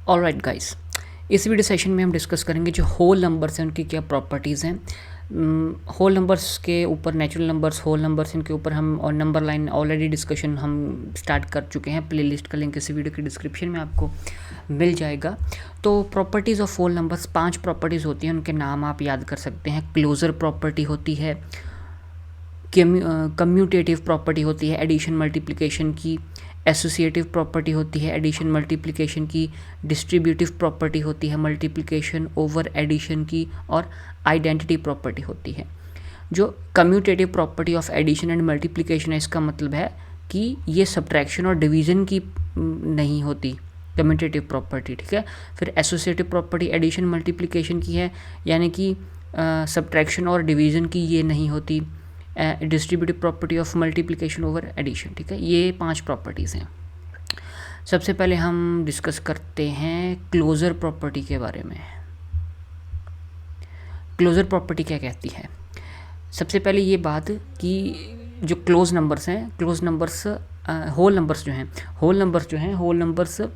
Alright guys, इस video session में हम डिस्कस करेंगे जो होल नंबर्स हैं उनकी क्या प्रॉपर्टीज़ हैं। होल नंबर्स के ऊपर, नेचुरल नंबर्स, होल नंबर्स, इनके ऊपर हम और नंबर लाइन ऑलरेडी डिस्कशन हम स्टार्ट कर चुके हैं। प्लेलिस्ट का लिंक इस वीडियो के डिस्क्रिप्शन में आपको मिल जाएगा। तो properties of whole numbers 5 properties होती हैं, उनके नाम आप याद कर सकते हैं। क्लोजर प्रॉपर्टी होती है, कम्यूटेटिव प्रॉपर्टी होती है एडिशन मल्टीप्लिकेशन की, एसोसिएटिव प्रॉपर्टी होती है एडिशन मल्टीप्लिकेशन की, डिस्ट्रीब्यूटिव प्रॉपर्टी होती है मल्टीप्लिकेशन ओवर एडिशन की, और आइडेंटिटी प्रॉपर्टी होती है। जो commutative property of addition and multiplication है, इसका मतलब है कि ये सब्ट्रैक्शन और डिवीज़न की नहीं होती, कम्यूटेटिव प्रॉपर्टी, ठीक है। फिर एसोसिएटिव प्रॉपर्टी एडिशन मल्टीप्लिकेशन की है, यानी कि सब्ट्रैक्शन और डिवीज़न की ये नहीं होती। Distributive property of multiplication over addition, ठीक है। ये 5 प्रॉपर्टीज़ हैं। सबसे पहले हम डिस्कस करते हैं क्लोजर प्रॉपर्टी के बारे में। क्लोजर प्रॉपर्टी क्या कहती है? सबसे पहले ये बात कि जो क्लोज नंबर्स हैं, क्लोज नंबर्स, होल नंबर्स जो हैं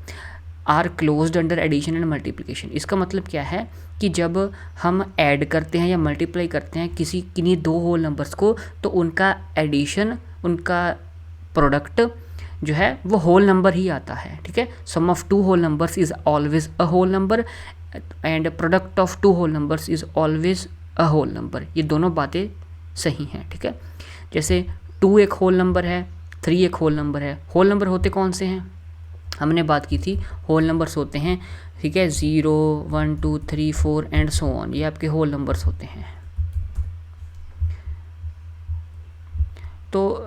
are closed under addition and multiplication. इसका मतलब क्या है कि जब हम ऐड करते हैं या मल्टीप्लाई करते हैं किन्हीं दो होल नंबर्स को, तो उनका एडिशन, उनका प्रोडक्ट जो है वो होल नंबर ही आता है, ठीक है। Sum of two whole numbers is always a whole number and product of two whole numbers is always a whole number. ये दोनों बातें सही हैं, ठीक है। जैसे 2 एक होल नंबर है, 3 एक होल नंबर है। होल नंबर होते कौन से हैं? हमने बात की थी, होल नंबर्स होते हैं, ठीक है, 0, 1, 2, 3, 4 एंड सो ऑन, ये आपके होल नंबर्स होते हैं। तो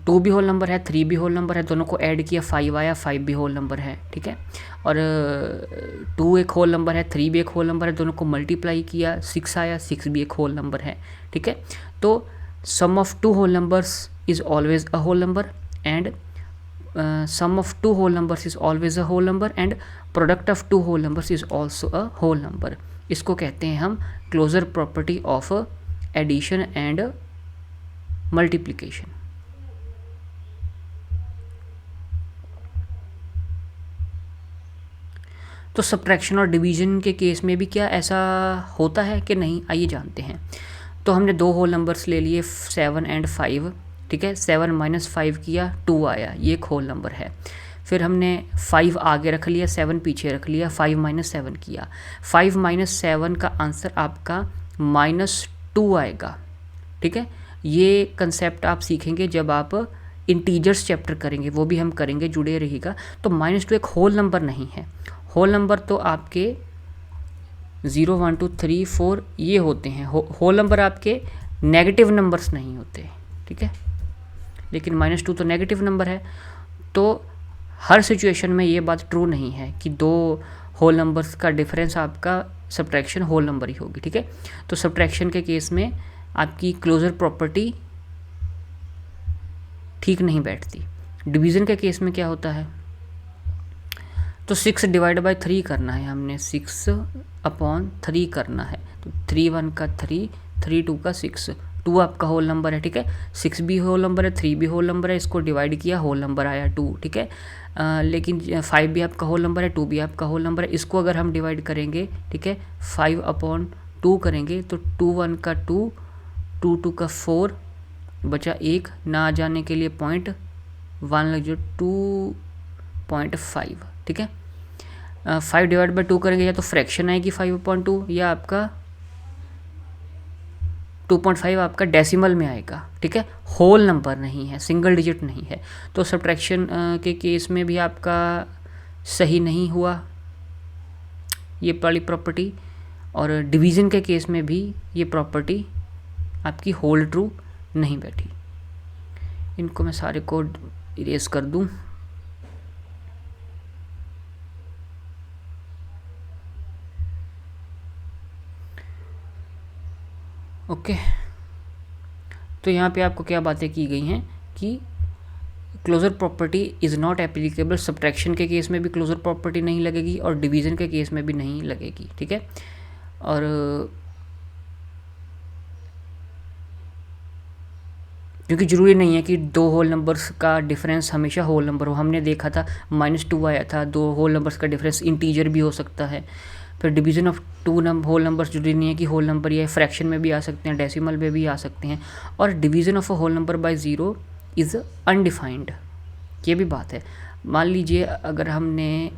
2 भी होल नंबर है, 3 भी होल नंबर है, दोनों को ऐड किया 5 आया, 5 भी होल नंबर है, ठीक है। और 2 एक होल नंबर है, 3 भी एक होल नंबर है, दोनों को मल्टीप्लाई किया 6 आया, 6 भी एक होल नंबर है, ठीक है। तो sum of two whole numbers is always a whole number and sum of two whole numbers is always a whole number and product of two whole numbers is also a whole number। इसको कहते हैं हम closure property of addition and multiplication. तो subtraction और division के case में भी क्या ऐसा होता है कि नहीं, आइए जानते हैं। तो हमने 2 होल नंबर्स ले लिए 7 एंड 5, ठीक है। 7 माइनस 5 किया, 2 आया, ये एक होल नंबर है। फिर हमने 5 आगे रख लिया, 7 पीछे रख लिया, 5 माइनस 7 किया। 5 माइनस 7 का आंसर आपका -2 आएगा, ठीक है। ये कंसेप्ट आप सीखेंगे जब आप इंटीजर्स चैप्टर करेंगे, वो भी हम करेंगे, जुड़े रहिएगा। तो -2 एक होल नंबर नहीं है। होल नंबर तो आपके 0, 1, 2, 3, 4 ये होते हैं। होल नंबर आपके नेगेटिव नंबर्स नहीं होते, ठीक है। लेकिन -2 तो नेगेटिव नंबर है। तो हर सिचुएशन में ये बात ट्रू नहीं है कि 2 होल नंबर्स का डिफरेंस आपका सब्ट्रैक्शन होल नंबर ही होगी, ठीक है। तो सब्ट्रैक्शन के केस में आपकी क्लोजर प्रॉपर्टी ठीक नहीं बैठती। डिवीज़न के केस में क्या होता है? तो 6 डिवाइड बाय 3 करना है, हमने 6/3 करना है। तो 3 1 का 3, 3 2 का 6, 2 आपका होल नंबर है, ठीक है। 6 भी होल नंबर है, 3 भी होल नंबर है, इसको डिवाइड किया, होल नंबर आया 2, ठीक है। लेकिन 5 भी आपका होल नंबर है, 2 भी आपका होल नंबर है। इसको अगर हम डिवाइड करेंगे, ठीक है, 5/2 करेंगे, तो 2 1 का 2, 2 2 का 4, बचा 1, ना आ जाने के लिए 0.1 लग जाए, 2.5, ठीक है। 5 डिवाइड बाई 2 करेंगे, या तो फ्रैक्शन आएगी 5/2, या आपका 2.5 आपका डेसिमल में आएगा, ठीक है। होल नंबर नहीं है, सिंगल डिजिट नहीं है। तो सब्ट्रैक्शन के केस में भी आपका सही नहीं हुआ ये वाली प्रॉपर्टी, और डिवीज़न के केस में भी ये प्रॉपर्टी आपकी होल्ड ट्रू नहीं बैठी। इनको मैं सारे को इरेज कर दूं। ओके, तो यहाँ पे आपको क्या बातें की गई हैं कि closure property is not applicable. Subtraction के केस में भी क्लोजर प्रॉपर्टी नहीं लगेगी और डिवीज़न के केस में भी नहीं लगेगी, ठीक है। और क्योंकि ज़रूरी नहीं है कि दो होल नंबर्स का डिफरेंस हमेशा होल नंबर हो। हमने देखा था -2 आया था, दो होल नंबर्स का डिफरेंस इंटीजर भी हो सकता है। फिर division of two whole numbers जरूरी नहीं है कि होल नंबर या फ्रैक्शन में भी आ सकते हैं, डेसिमल में भी आ सकते हैं। और division of a whole number by zero is undefined, ये भी बात है। मान लीजिए अगर हमने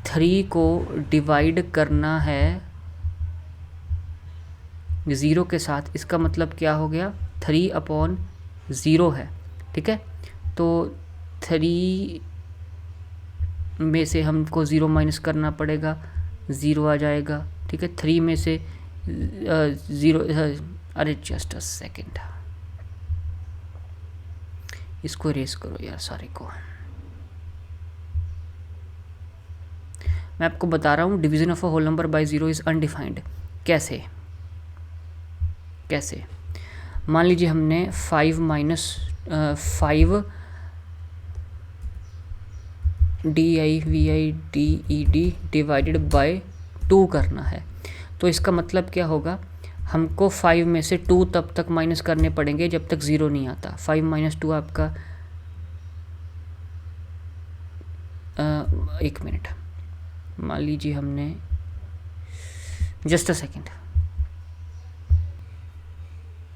3 को डिवाइड करना है 0 के साथ, इसका मतलब क्या हो गया, 3/0 है, ठीक है। तो 3 में से हमको 0 माइनस करना पड़ेगा, 0 आ जाएगा, ठीक है। 3 में से 0, अरे जस्ट अ सेकेंड, इसको इरेज करो यार सारे को। मैं आपको बता रहा हूँ division of a whole number by zero is undefined. कैसे कैसे मान लीजिए हमने 5 DIVIDED डिवाइडेड बाय 2 करना है। तो इसका मतलब क्या होगा, हमको 5 में से 2 तब तक माइनस करने पड़ेंगे जब तक 0 नहीं आता। 5 - 2 आपका, एक मिनट, मान लीजिए हमने, जस्ट अ सेकेंड,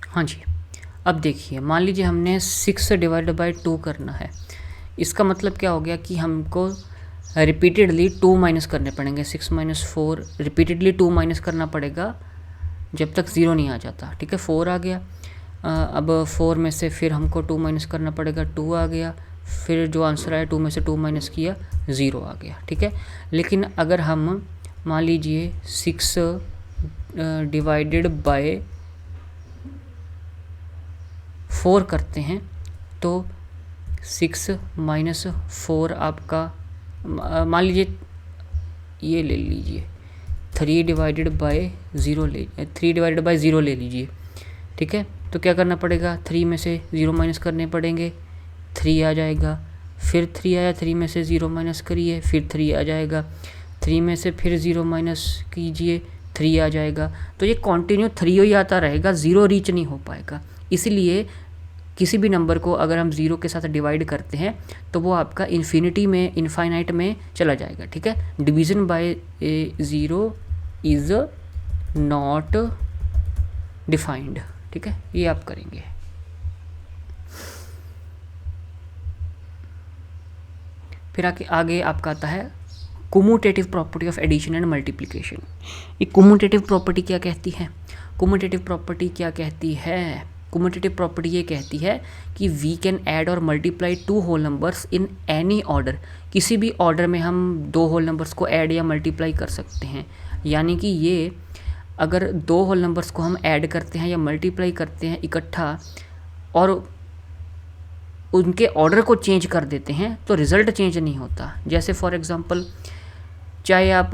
हाँ जी। अब देखिए मान लीजिए हमने 6 डिवाइडेड बाय 2 करना है। इसका मतलब क्या हो गया कि हमको रिपीटेडली 2 माइनस करने पड़ेंगे। 6 - 4 रिपीटेडली 2 माइनस करना पड़ेगा जब तक 0 नहीं आ जाता, ठीक है। 4 आ गया, अब 4 में से फिर हमको 2 माइनस करना पड़ेगा, 2 आ गया, फिर जो आंसर आया 2 में से 2 माइनस किया, 0 आ गया, ठीक है। लेकिन अगर हम मान लीजिए 6 डिवाइडेड बाय 4 करते हैं तो 6 - 4 आपका, मान लीजिए ये ले लीजिए 3 डिवाइडेड बाय 0 ले लीजिए, ठीक है। तो क्या करना पड़ेगा, 3 में से 0 माइनस करने पड़ेंगे, 3 आ जाएगा, फिर 3 आया, 3 में से 0 माइनस करिए, फिर 3 आ जाएगा, 3 में से फिर 0 माइनस कीजिए, 3 आ जाएगा। तो ये कंटिन्यू 3 ही आता रहेगा, 0 रीच नहीं हो पाएगा। इसीलिए किसी भी नंबर को अगर हम 0 के साथ डिवाइड करते हैं तो वो आपका इनफाइनाइट में चला जाएगा, ठीक है। Division by 0 is not defined, ठीक है, ये आप करेंगे। फिर आगे आपका आता है commutative property of addition and multiplication. ये कम्यूटेटिव प्रॉपर्टी क्या कहती है? कम्यूटेटिव प्रॉपर्टी ये कहती है कि वी कैन ऐड और multiply 2 whole numbers in any order. किसी भी ऑर्डर में हम 2 होल नंबर्स को ऐड या मल्टीप्लाई कर सकते हैं। यानी कि ये अगर 2 होल नंबर्स को हम ऐड करते हैं या मल्टीप्लाई करते हैं इकट्ठा और उनके ऑर्डर को चेंज कर देते हैं तो रिज़ल्ट चेंज नहीं होता। जैसे फॉर एग्ज़ाम्पल, चाहे आप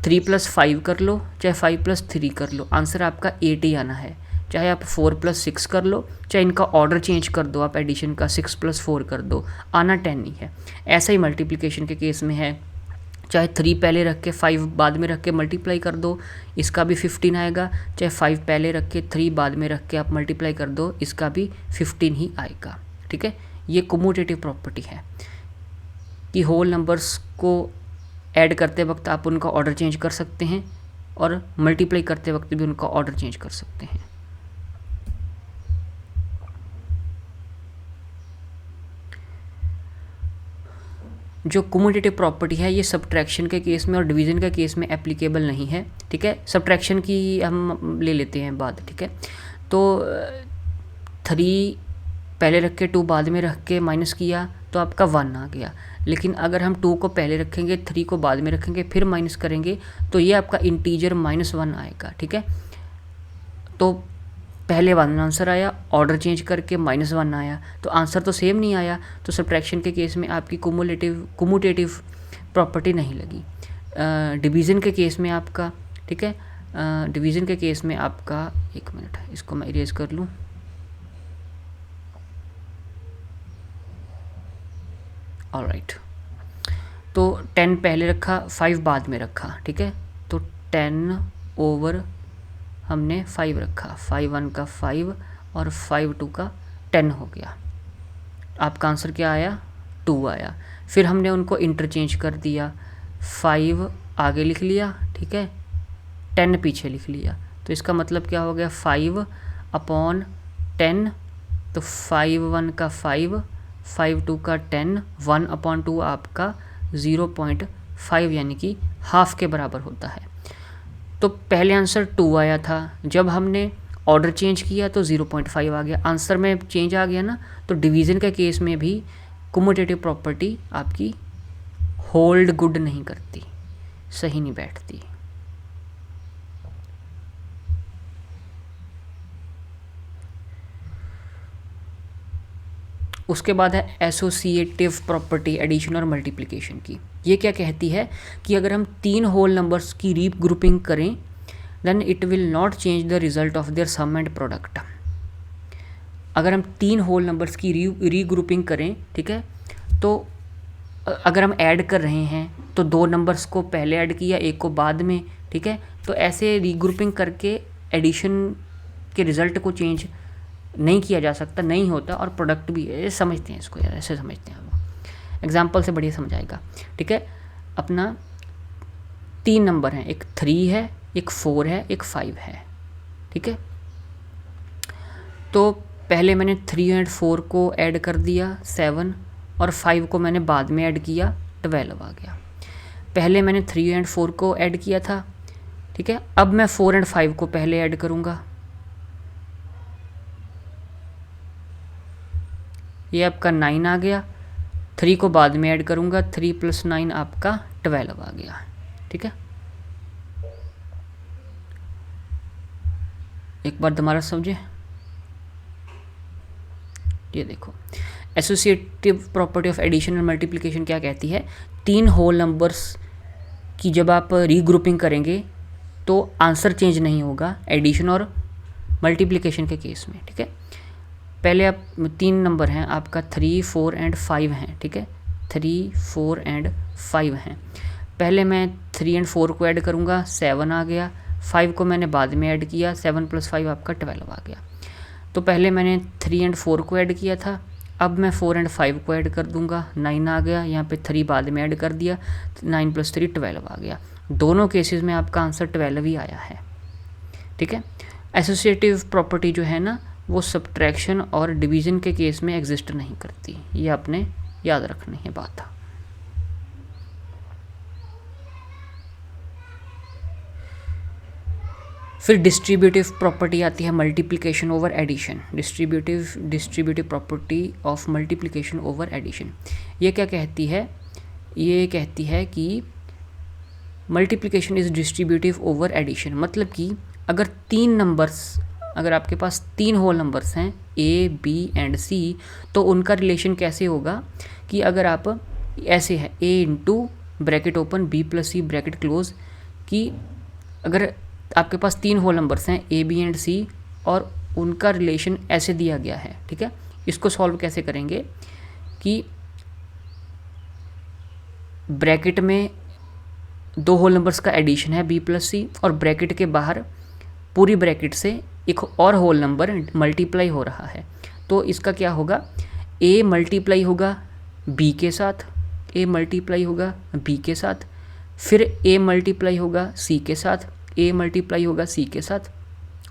3 + 5 कर लो, चाहे 5 + 3 कर लो, आंसर आपका 8 ही आना है। चाहे आप 4 + 6 कर लो, चाहे इनका ऑर्डर चेंज कर दो, आप एडिशन का 6 + 4 कर दो, आना 10 ही है। ऐसा ही मल्टीप्लिकेशन के केस में है, चाहे 3 पहले रख के 5 बाद में रख के मल्टीप्लाई कर दो, इसका भी 15 आएगा। चाहे 5 पहले रख के 3 बाद में रख के आप मल्टीप्लाई कर दो, इसका भी 15 ही आएगा, ठीक है। ये कम्यूटेटिव प्रॉपर्टी है कि होल नंबर्स को ऐड करते वक्त आप उनका ऑर्डर चेंज कर सकते हैं और मल्टीप्लाई करते वक्त भी उनका ऑर्डर चेंज कर सकते हैं। जो कम्यूटेटिव प्रॉपर्टी है ये सब्ट्रैक्शन के केस में और डिवीज़न के केस में एप्लीकेबल नहीं है, ठीक है। सब्ट्रैक्शन की हम ले लेते हैं बात, ठीक है। तो 3 पहले रख के 2 बाद में रख के माइनस किया तो आपका 1 आ गया। लेकिन अगर हम 2 को पहले रखेंगे, 3 को बाद में रखेंगे, फिर माइनस करेंगे तो ये आपका इंटीजर -1 आएगा, ठीक है। तो पहले 1 आंसर आया, ऑर्डर चेंज करके -1 आया, तो आंसर तो सेम नहीं आया। तो सब्ट्रैक्शन के केस में आपकी कम्यूटेटिव प्रॉपर्टी नहीं लगी। डिवीज़न के केस में आपका, ठीक है, डिवीज़न के केस में आपका, एक मिनट इसको मैं इरेज कर लूँ। ऑलराइट, तो 10 पहले रखा, 5 बाद में रखा, ठीक है। तो 10/, हमने 5 रखा, 5 1 का 5 और 5 2 का 10 हो गया। आपका आंसर क्या आया? 2 आया। फिर हमने उनको इंटरचेंज कर दिया, 5 आगे लिख लिया, ठीक है, 10 पीछे लिख लिया। तो इसका मतलब क्या हो गया? 5 अपॉन 10, तो 5 1 का 5, 5 2 का 10, 1 अपॉन 2 आपका 0.5 यानी कि हाफ के बराबर होता है। तो पहले आंसर 2 आया था, जब हमने ऑर्डर चेंज किया तो 0.5 आ गया, आंसर में चेंज आ गया ना। तो डिवीज़न के केस में भी कम्यूटेटिव प्रॉपर्टी आपकी होल्ड गुड नहीं करती, सही नहीं बैठती। उसके बाद है एसोसिएटिव प्रॉपर्टी एडिशन और मल्टीप्लिकेशन की। ये क्या कहती है कि अगर हम 3 होल नंबर्स की रीग्रुपिंग करें then it will not change the result of their sum and product. अगर हम 3 होल नंबर्स की रीग्रुपिंग करें, ठीक है, तो अगर हम ऐड कर रहे हैं तो 2 नंबर्स को पहले ऐड किया, एक को बाद में, ठीक है, तो ऐसे रीग्रुपिंग करके एडिशन के रिज़ल्ट को चेंज नहीं किया जा सकता, नहीं होता, और प्रोडक्ट भी है। समझते हैं इसको यार, ऐसे समझते हैं हम, एग्जाम्पल से बढ़िया समझाएगा, ठीक है। अपना 3 नंबर हैं, एक 3 है, एक 4 है, एक 5 है, ठीक है। तो पहले मैंने 3 और 4 को ऐड कर दिया 7, और 5 को मैंने बाद में ऐड किया 12 आ गया। पहले मैंने 3 एंड 4 को ऐड किया था, ठीक है, अब मैं 4 एंड 5 को पहले ऐड करूँगा, ये आपका 9 आ गया। 3 को बाद में ऐड करूँगा, 3 + 9 आपका 12 आ गया, ठीक है। एक बार दोबारा समझे, ये देखो एसोसिएटिव प्रॉपर्टी ऑफ एडिशन और मल्टीप्लिकेशन क्या कहती है, 3 होल नंबर्स की जब आप रीग्रुपिंग करेंगे तो आंसर चेंज नहीं होगा एडिशन और मल्टीप्लिकेशन के केस में, ठीक है। पहले आप 3 नंबर हैं आपका 3 4 एंड 5 हैं, ठीक है, 3 4 एंड 5 हैं। पहले मैं 3 एंड 4 को ऐड करूँगा, 7 आ गया। 5 को मैंने बाद में ऐड किया, 7 + 5 आपका 12 आ गया। तो पहले मैंने 3 एंड 4 को ऐड किया था, अब मैं 4 एंड 5 को ऐड कर दूंगा, 9 आ गया। यहाँ पे 3 बाद में ऐड कर दिया, 9 + 3 12 आ गया। दोनों केसेस में आपका आंसर 12 ही आया है, ठीक है। एसोसिएटिव प्रॉपर्टी जो है ना, वो सब्ट्रैक्शन और डिवीज़न के केस में एग्जिस्ट नहीं करती, ये आपने याद रखनी है बात। फिर डिस्ट्रीब्यूटिव प्रॉपर्टी आती है multiplication over addition. Distributive property of multiplication over addition, ये क्या कहती है? ये कहती है कि multiplication is distributive over addition. मतलब कि अगर 3 नंबर्स, अगर आपके पास 3 होल नंबर्स हैं A, B एंड C, तो उनका रिलेशन कैसे होगा कि अगर आप ऐसे है A into bracket open B + C bracket close, कि अगर आपके पास 3 होल नंबर्स हैं A, B एंड C और उनका रिलेशन ऐसे दिया गया है, ठीक है। इसको सॉल्व कैसे करेंगे कि ब्रैकेट में 2 होल नंबर्स का एडिशन है B + C, और ब्रैकेट के बाहर पूरी ब्रैकेट से एक और होल नंबर मल्टीप्लाई हो रहा है। तो इसका क्या होगा, A मल्टीप्लाई होगा B के साथ, A मल्टीप्लाई होगा B के साथ, फिर A मल्टीप्लाई होगा C के साथ, A मल्टीप्लाई होगा C के साथ,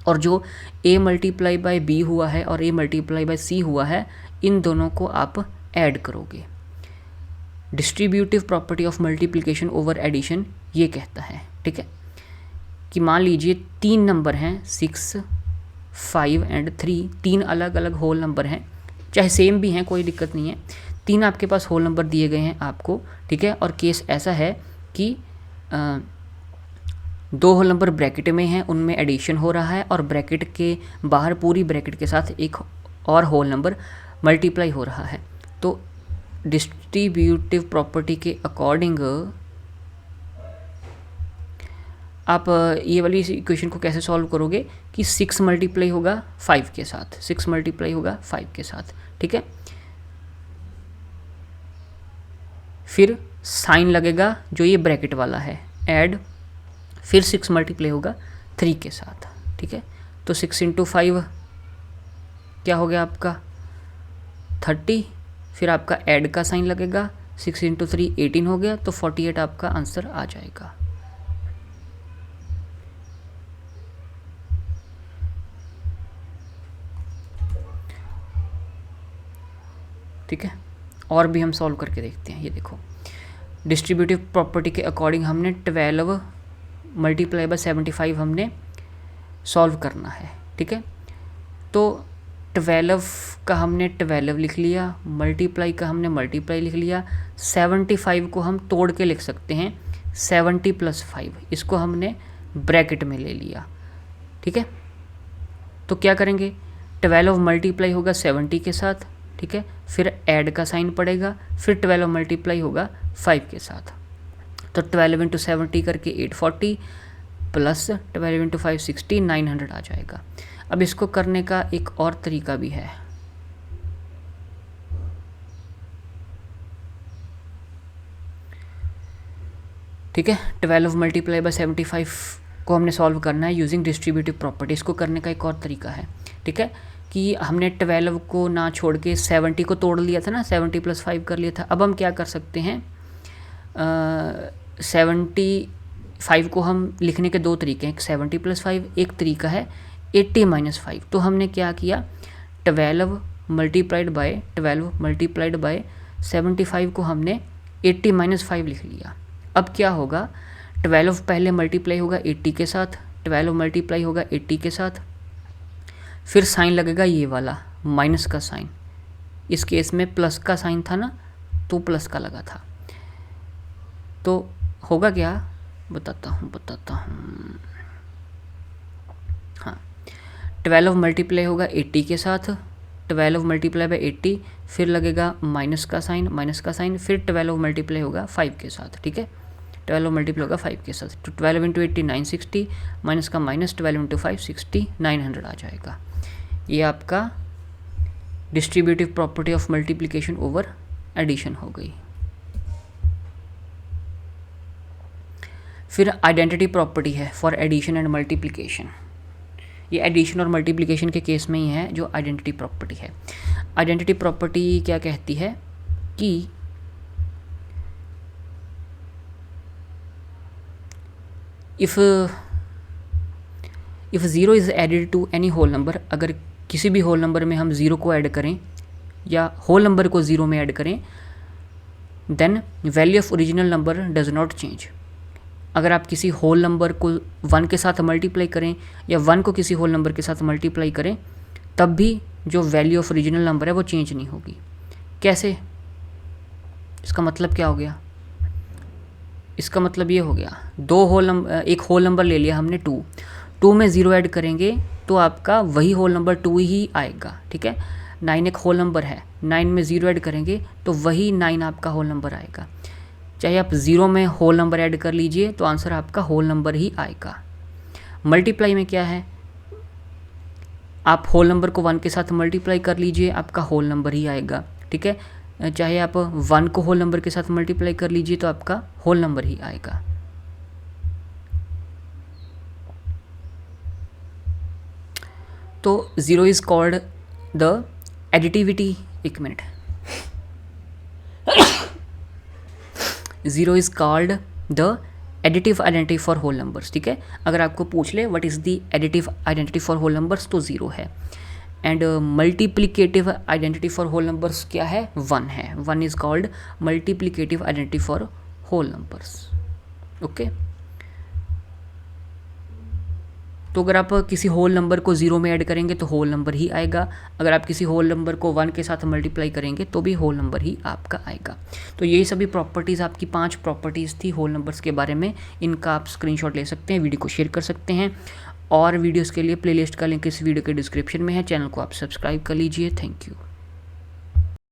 और जो A मल्टीप्लाई बाय B हुआ है और A मल्टीप्लाई बाय C हुआ है, इन दोनों को आप ऐड करोगे। Distributive property of multiplication over addition ये कहता है, ठीक है, कि मान लीजिए 3 नंबर हैं 6, 5 एंड 3, 3 अलग अलग होल नंबर हैं, चाहे सेम भी हैं कोई दिक्कत नहीं है। 3 आपके पास होल नंबर दिए गए हैं आपको, ठीक है, और केस ऐसा है कि 2 होल नंबर ब्रैकेट में हैं, उनमें एडिशन हो रहा है, और ब्रैकेट के बाहर पूरी ब्रैकेट के साथ एक और होल नंबर मल्टीप्लाई हो रहा है। तो डिस्ट्रीब्यूटिव प्रॉपर्टी के अकॉर्डिंग आप ये वाली इक्वेशन को कैसे सॉल्व करोगे कि 6 मल्टीप्लाई होगा 5 के साथ, 6 मल्टीप्लाई होगा 5 के साथ, ठीक है। फिर साइन लगेगा जो ये ब्रैकेट वाला है, ऐड, फिर 6 मल्टीप्लाई होगा 3 के साथ, ठीक है। तो 6 इंटू 5 क्या हो गया आपका 30, फिर आपका ऐड का साइन लगेगा, 6 इंटू 3 18 हो गया, तो 48 आपका आंसर आ जाएगा। ठीक है, और भी हम सॉल्व करके देखते हैं। ये देखो, डिस्ट्रीब्यूटिव प्रॉपर्टी के अकॉर्डिंग हमने 12 मल्टीप्लाई बाय 75 हमने सॉल्व करना है। ठीक है, तो 12 का हमने 12 लिख लिया, मल्टीप्लाई का हमने मल्टीप्लाई लिख लिया, 75 को हम तोड़ के लिख सकते हैं 70 + 5, इसको हमने ब्रैकेट में ले लिया। ठीक है, तो क्या करेंगे, 12 मल्टीप्लाई होगा 70 के साथ, ठीक है, फिर ऐड का साइन पड़ेगा, फिर 12 मल्टीप्लाई होगा 5 के साथ, तो 12 × 70 करके 840 प्लस 12 × 5 60, 900 आ जाएगा। अब इसको करने का एक और तरीका भी है। ठीक है, 12 मल्टीप्लाई बाय 75 को हमने सॉल्व करना है यूजिंग डिस्ट्रीब्यूटिव प्रॉपर्टी। इसको करने का एक और तरीका है, ठीक है, कि हमने 12 को ना छोड़ के 70 को तोड़ लिया था ना, 70 + 5 कर लिया था। अब हम क्या कर सकते हैं, 75 को हम लिखने के दो तरीके हैं, एक 70 + 5, एक तरीका है 80 - 5। तो हमने क्या किया, 12 मल्टीप्लाइड बाय 75 को हमने 80 - 5 लिख लिया। अब क्या होगा, 12 पहले मल्टीप्लाई होगा 80 के साथ, 12 मल्टीप्लाई होगा 80 के साथ, फिर साइन लगेगा ये वाला माइनस का साइन, इस केस में प्लस का साइन था ना, तो प्लस का लगा था। तो होगा क्या, बताता हूँ। हाँ, 12 मल्टीप्लाई होगा 80 के साथ, 12 मल्टीप्लाई बाय 80, फिर लगेगा माइनस का साइन, फिर 12 मल्टीप्लाई होगा 5 के साथ। ठीक है, 12 मल्टीप्लाई होगा 5 के साथ, तो 12 × 80 960, माइनस का माइनस, 12 × 5 60, 900 आ जाएगा। ये आपका distributive property of multiplication over addition हो गई। फिर आइडेंटिटी प्रॉपर्टी है फॉर एडिशन एंड मल्टीप्लिकेशन। ये एडिशन और मल्टीप्लिकेशन के केस में ही है जो आइडेंटिटी प्रॉपर्टी है। आइडेंटिटी प्रॉपर्टी क्या कहती है कि if 0 is added to any whole number, अगर किसी भी होल नंबर में हम 0 को ऐड करें या होल नंबर को 0 में ऐड करें, then value of original number does not change. अगर आप किसी होल नंबर को 1 के साथ मल्टीप्लाई करें या 1 को किसी होल नंबर के साथ मल्टीप्लाई करें, तब भी जो वैल्यू ऑफ ओरिजिनल नंबर है वो चेंज नहीं होगी। कैसे, इसका मतलब क्या हो गया, इसका मतलब ये हो गया, एक होल नंबर ले लिया हमने 2 में 0 ऐड करेंगे तो आपका वही होल नंबर 2 ही आएगा। ठीक है, 9 एक होल नंबर है, 9 में 0 ऐड करेंगे तो वही 9 आपका होल नंबर आएगा। चाहे आप 0 में होल नंबर ऐड कर लीजिए तो आंसर आपका होल नंबर ही आएगा। मल्टीप्लाई में क्या है, आप होल नंबर को 1 के साथ मल्टीप्लाई कर लीजिए, आपका होल नंबर ही आएगा। ठीक है, चाहे आप 1 को होल नंबर के साथ मल्टीप्लाई कर लीजिए तो आपका होल नंबर ही आएगा। तो 0 is called the additivity, 1 minute, 0 is called the additive identity for whole numbers. ठीक है, अगर आपको पूछ ले what is the additive identity for whole numbers तो 0 है। And multiplicative identity for whole numbers क्या है, 1 है। 1 is called multiplicative identity for whole numbers. Okay, तो अगर आप किसी होल नंबर को 0 में ऐड करेंगे तो होल नंबर ही आएगा, अगर आप किसी होल नंबर को 1 के साथ मल्टीप्लाई करेंगे तो भी होल नंबर ही आपका आएगा। तो यही सभी प्रॉपर्टीज़, आपकी 5 प्रॉपर्टीज़ थी होल नंबर्स के बारे में। इनका आप स्क्रीनशॉट ले सकते हैं, वीडियो को शेयर कर सकते हैं, और वीडियोज़ के लिए प्लेलिस्ट का लिंक इस वीडियो के डिस्क्रिप्शन में है। चैनल को आप सब्सक्राइब कर लीजिए। Thank you.